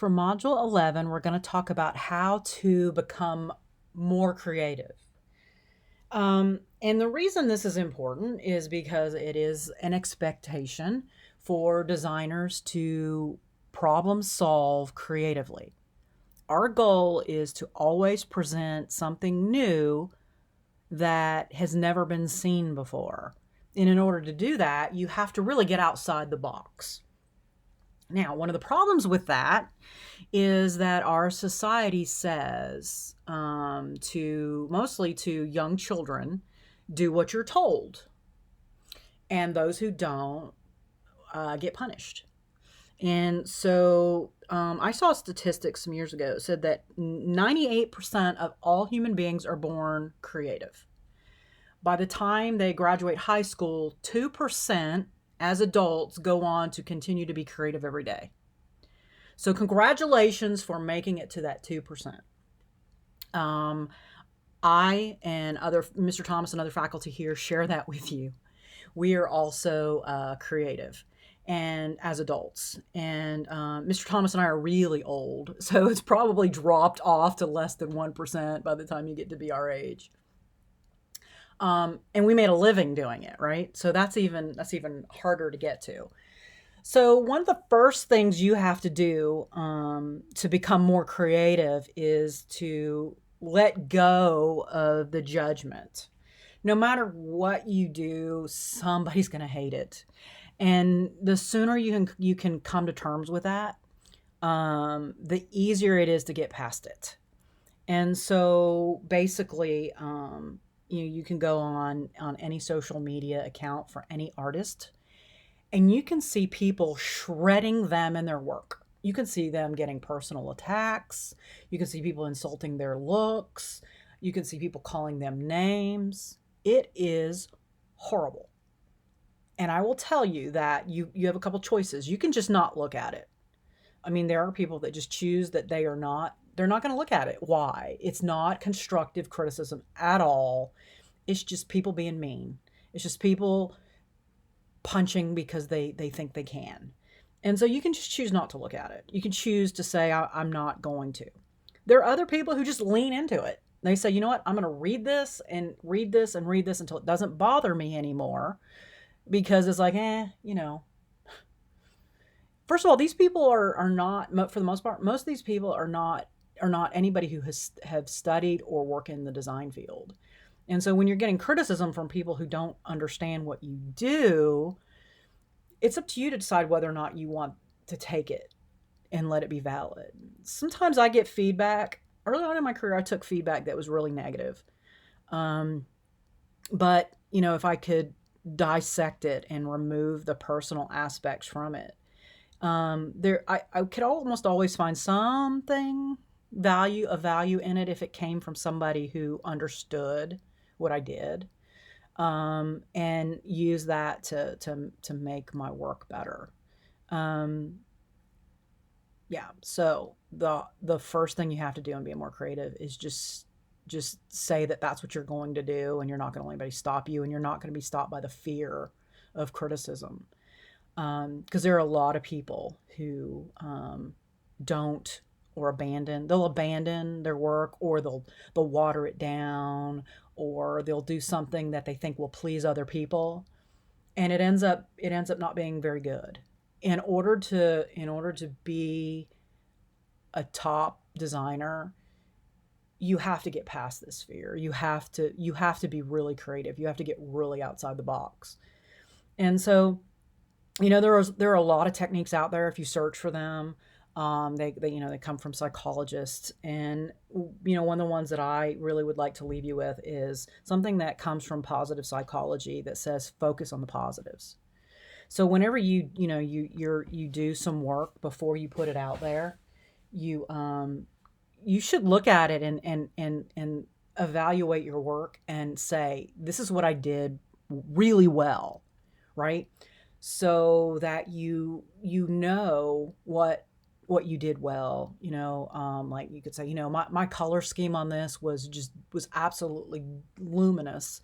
for Module 11, we're going to talk about how to become more creative. And the reason this is important is because it is an expectation for designers to problem solve creatively. Our goal is to always present something new that has never been seen before. And in order to do that, you have to really get outside the box. Now, one of the problems with that is that our society says to mostly to young children, do what you're told, and those who don't get punished. And so I saw statistics some years ago that said that 98% of all human beings are born creative. By the time they graduate high school, 2% as adults go on to continue to be creative every day. So congratulations for making it to that 2%. I and Mr. Thomas and other faculty here share that with you. We are also creative and as adults. And Mr. Thomas and I are really old, so it's probably dropped off to less than 1% by the time you get to be our age. And we made a living doing it, right? So that's even harder to get to. So one of the first things you have to do to become more creative is to let go of the judgment. No matter what you do, somebody's going to hate it. And the sooner you can come to terms with that, the easier it is to get past it. And so basically, you can go on any social media account for any artist, and you can see people shredding them in their work. You can see them getting personal attacks. You can see people insulting their looks. You can see people calling them names. It is horrible. And I will tell you that you have a couple choices. You can just not look at it. I mean, there are people that just choose that they're not going to look at it. Why? It's not constructive criticism at all. It's just people being mean. It's just people punching because they think they can. And so you can just choose not to look at it. You can choose to say, I'm not going to. There are other people who just lean into it. They say, you know what? I'm going to read this and read this and read this until it doesn't bother me anymore, because it's like, First of all, these people are not, for the most part, most of these people are not anybody who have studied or work in the design field. And so when you're getting criticism from people who don't understand what you do, it's up to you to decide whether or not you want to take it and let it be valid. Sometimes I get feedback. Early on in my career, I took feedback that was really negative. But, if I could dissect it and remove the personal aspects from it, I could almost always find something of value in it if it came from somebody who understood what I did, and use that to make my work better. Yeah. So the first thing you have to do in being more creative is just say that that's what you're going to do, and you're not going to let anybody stop you, and you're not going to be stopped by the fear of criticism. Because there are a lot of people who don't, or they'll abandon their work, or they'll water it down, or they'll do something that they think will please other people, and it ends up not being very good. In order to be a top designer, you have to get past this fear. You have to be really creative. You have to get really outside the box. And so, there are a lot of techniques out there if you search for them. They come from psychologists, and one of the ones that I really would like to leave you with is something that comes from positive psychology that says focus on the positives. So whenever you do some work before you put it out there, you should look at it and evaluate your work and say, this is what I did really well, right? So that you know what you did well. Like you could say, my color scheme on this was absolutely luminous,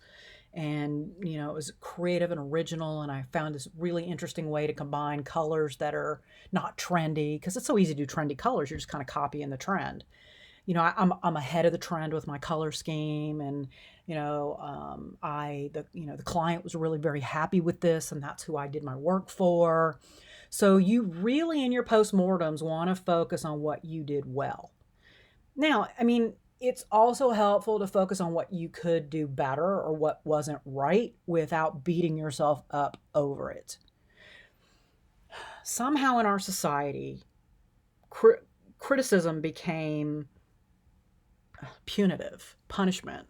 And it was creative and original, and I found this really interesting way to combine colors that are not trendy, because it's so easy to do trendy colors. You're just kind of copying the trend. I'm ahead of the trend with my color scheme, and the client was really very happy with this, and that's who I did my work for. So you really, in your postmortems, want to focus on what you did well. Now, I mean, it's also helpful to focus on what you could do better or what wasn't right without beating yourself up over it. Somehow in our society, criticism became punitive punishment.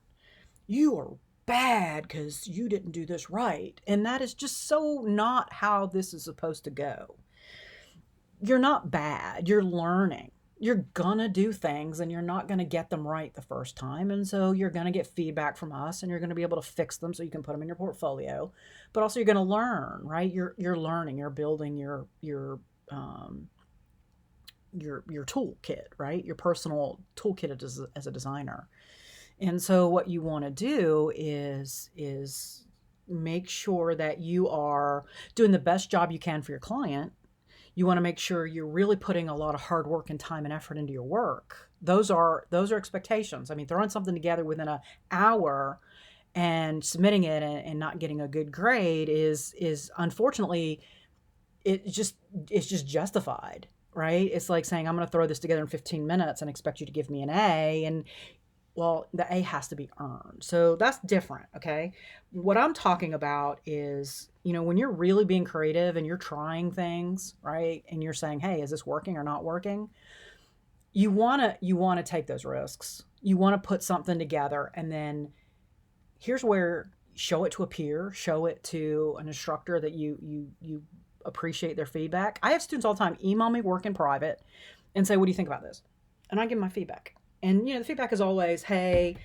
You are bad because you didn't do this right. And that is just so not how this is supposed to go. You're not bad. You're learning. You're gonna do things and you're not gonna get them right the first time. And so you're gonna get feedback from us and you're gonna be able to fix them so you can put them in your portfolio. But also you're gonna learn, right? You're learning, you're building your toolkit, right? Your personal toolkit as a designer. And so what you want to do is make sure that you are doing the best job you can for your client. You want to make sure you're really putting a lot of hard work and time and effort into your work. Those are expectations. I mean, throwing something together within an hour and submitting it and not getting a good grade is unfortunately it's just justified, right? It's like saying I'm going to throw this together in 15 minutes and expect you to give me an A, and well, the A has to be earned. So that's different, okay? What I'm talking about is, when you're really being creative and you're trying things, right? And you're saying, "Hey, is this working or not working?" You want to take those risks. You want to put something together, and then here's where show it to a peer, show it to an instructor that you appreciate their feedback. I have students all the time email me work in private and say, "What do you think about this?" And I give them my feedback. And the feedback is always, "Hey,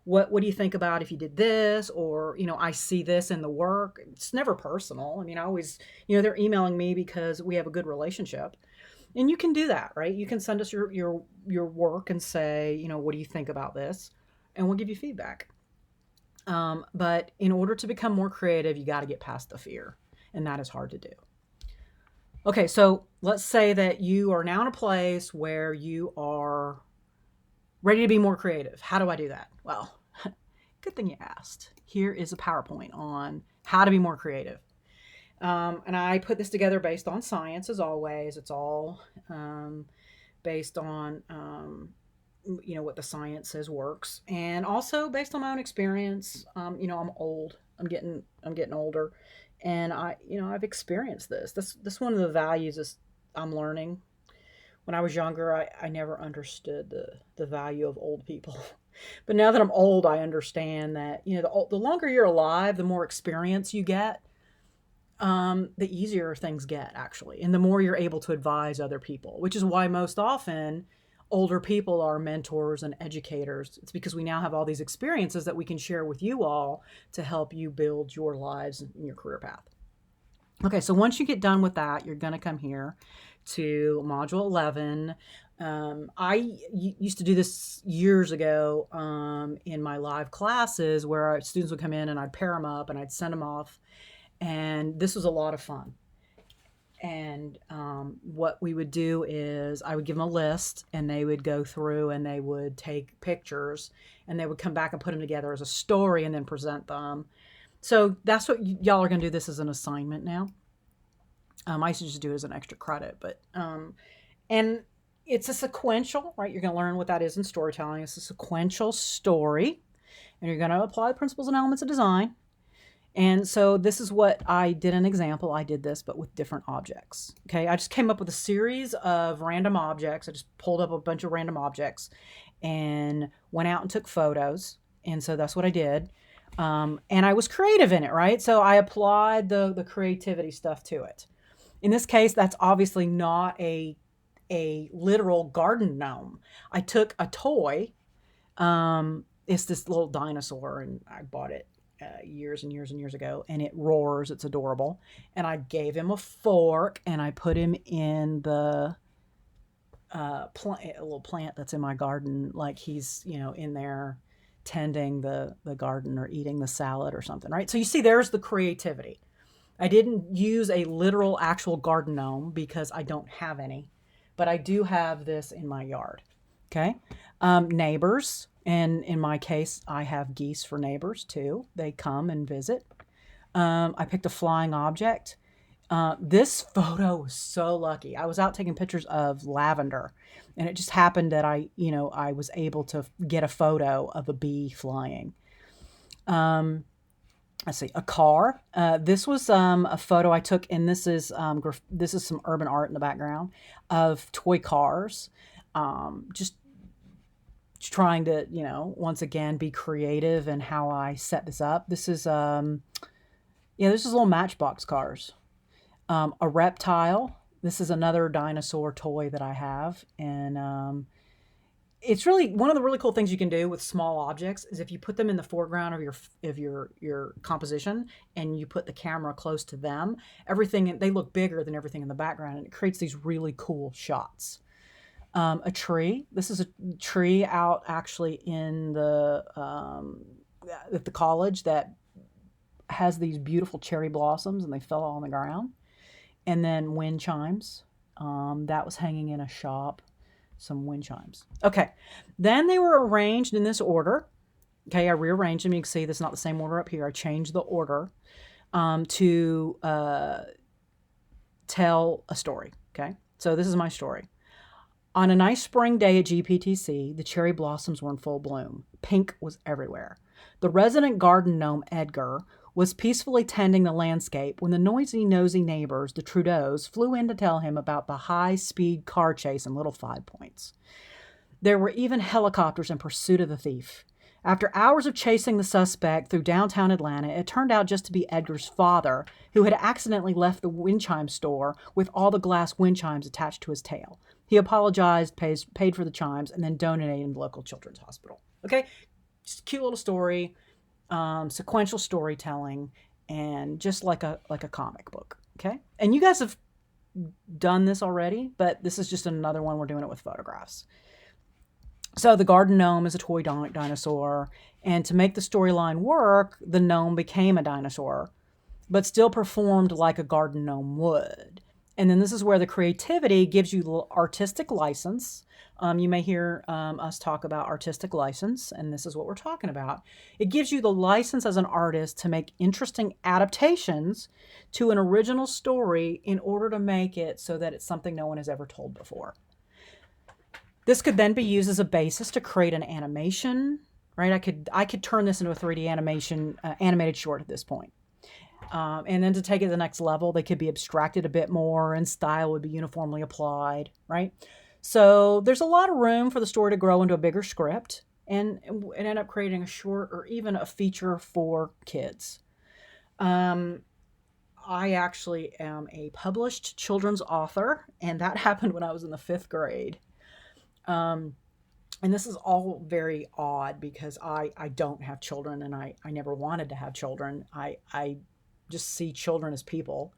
what do you think about if you did this?" Or "I see this in the work." It's never personal. I mean, I always, they're emailing me because we have a good relationship, and you can do that, right? You can send us your work and say, "What do you think about this?" And we'll give you feedback. But in order to become more creative, you got to get past the fear, and that is hard to do. Okay, so let's say that you are now in a place where you are ready to be more creative. How do I do that? Well, good thing you asked. Here is a PowerPoint on how to be more creative. And I put this together based on science, as always. It's all based on what the science says works, and also based on my own experience. I'm old. I'm getting older, and I've experienced this. This one of the values is I'm learning. When I was younger, I never understood the value of old people. But now that I'm old, I understand that, the longer you're alive, the more experience you get, the easier things get, actually. And the more you're able to advise other people, which is why most often older people are mentors and educators. It's because we now have all these experiences that we can share with you all to help you build your lives and your career path. Okay, so once you get done with that, you're going to come here to Module 11. I used to do this years ago in my live classes where students would come in and I'd pair them up and I'd send them off. And this was a lot of fun. And what we would do is I would give them a list and they would go through and they would take pictures and they would come back and put them together as a story and then present them. So that's what y'all are going to do this as an assignment now. I used to just do it as an extra credit, but and it's a sequential, right? You're going to learn what that is in storytelling. It's a sequential story, and you're going to apply the principles and elements of design. And so this is what I did an example. I did this, but with different objects. Okay, I just came up with a series of random objects. I just pulled up a bunch of random objects and went out and took photos. And so that's what I did. And I was creative in it, right? So I applied the creativity stuff to it. In this case, that's obviously not a literal garden gnome. I took a toy. It's this little dinosaur, and I bought it years and years and years ago, and it roars. It's adorable. And I gave him a fork, and I put him in the a little plant that's in my garden, like he's in there tending the garden or eating the salad or something, right? So you see, there's the creativity. I didn't use a literal actual garden gnome because I don't have any, but I do have this in my yard. Okay. Neighbors. And in my case, I have geese for neighbors too. They come and visit. I picked a flying object. This photo was so lucky. I was out taking pictures of lavender, and it just happened that I was able to get a photo of a bee flying. Let's see, a car. This was a photo I took, and this is some urban art in the background of toy cars. Just trying to, once again, be creative in how I set this up. This is this is little Matchbox cars. A reptile. This is another dinosaur toy that I have, and it's really one of the really cool things you can do with small objects is if you put them in the foreground of your composition and you put the camera close to them, they look bigger than everything in the background, and it creates these really cool shots. A tree. This is a tree out actually in at the college that has these beautiful cherry blossoms, and they fell on the ground. And then wind chimes. That was hanging in a shop. Some wind chimes. Okay. Then they were arranged in this order. Okay, I rearranged them. You can see this is not the same order up here. I changed the order to tell a story. Okay, so this is my story. On a nice spring day at GPTC, the cherry blossoms were in full bloom. Pink was everywhere. The resident garden gnome, Edgar, was peacefully tending the landscape when the noisy, nosy neighbors, the Trudeaus, flew in to tell him about the high-speed car chase in Little Five Points. There were even helicopters in pursuit of the thief. After hours of chasing the suspect through downtown Atlanta, it turned out just to be Edgar's father, who had accidentally left the wind chime store with all the glass wind chimes attached to his tail. He apologized, paid for the chimes, and then donated them to the local children's hospital. Okay, just a cute little story, sequential storytelling, and just like a comic book. Okay, and you guys have done this already, but this is just another one. We're doing it with photographs. So the garden gnome is a toy dinosaur, and to make the storyline work, the gnome became a dinosaur, but still performed like a garden gnome would. And then this is where the creativity gives you the artistic license. You may hear us talk about artistic license, and this is what we're talking about. It gives you the license as an artist to make interesting adaptations to an original story in order to make it so that it's something no one has ever told before. This could then be used as a basis to create an animation, right? I could turn this into a 3D animated short at this point. And then to take it to the next level, they could be abstracted a bit more and style would be uniformly applied, right? So there's a lot of room for the story to grow into a bigger script and end up creating a short or even a feature for kids. I actually am a published children's author, and that happened when I was in the 5th grade. And this is all very odd because I don't have children, and I never wanted to have children. I just see children as people,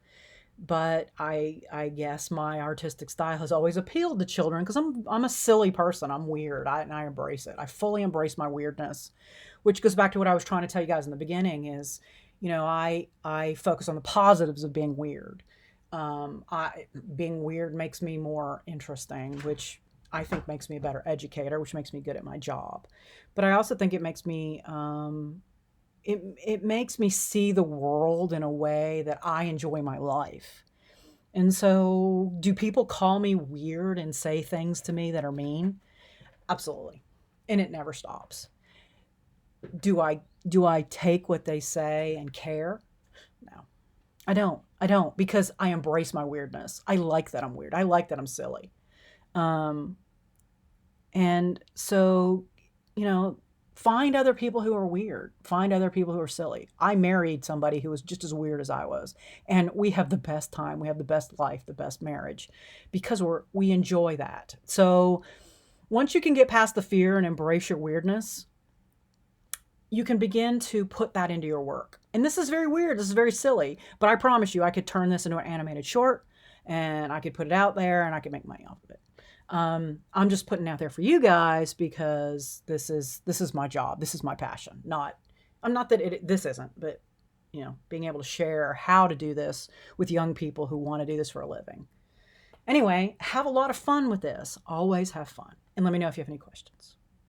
but I guess my artistic style has always appealed to children because I'm a silly person. I'm weird. And I embrace it. I fully embrace my weirdness, which goes back to what I was trying to tell you guys in the beginning is, I focus on the positives of being weird. Being weird makes me more interesting, which I think makes me a better educator, which makes me good at my job. But I also think it makes me it makes me see the world in a way that I enjoy my life. And so, do people call me weird and say things to me that are mean? Absolutely. And it never stops. Do I take what they say and care? No. I don't because I embrace my weirdness. I like that I'm weird. I like that I'm silly. And so, find other people who are weird. Find other people who are silly. I married somebody who was just as weird as I was. And we have the best time. We have the best life, the best marriage because we enjoy that. So once you can get past the fear and embrace your weirdness, you can begin to put that into your work. And this is very weird. This is very silly. But I promise you, I could turn this into an animated short and I could put it out there and I could make money off of it. I'm just putting out there for you guys because this is my job. This is my passion. I'm not that this isn't, but being able to share how to do this with young people who want to do this for a living. Anyway, have a lot of fun with this. Always have fun. And let me know if you have any questions.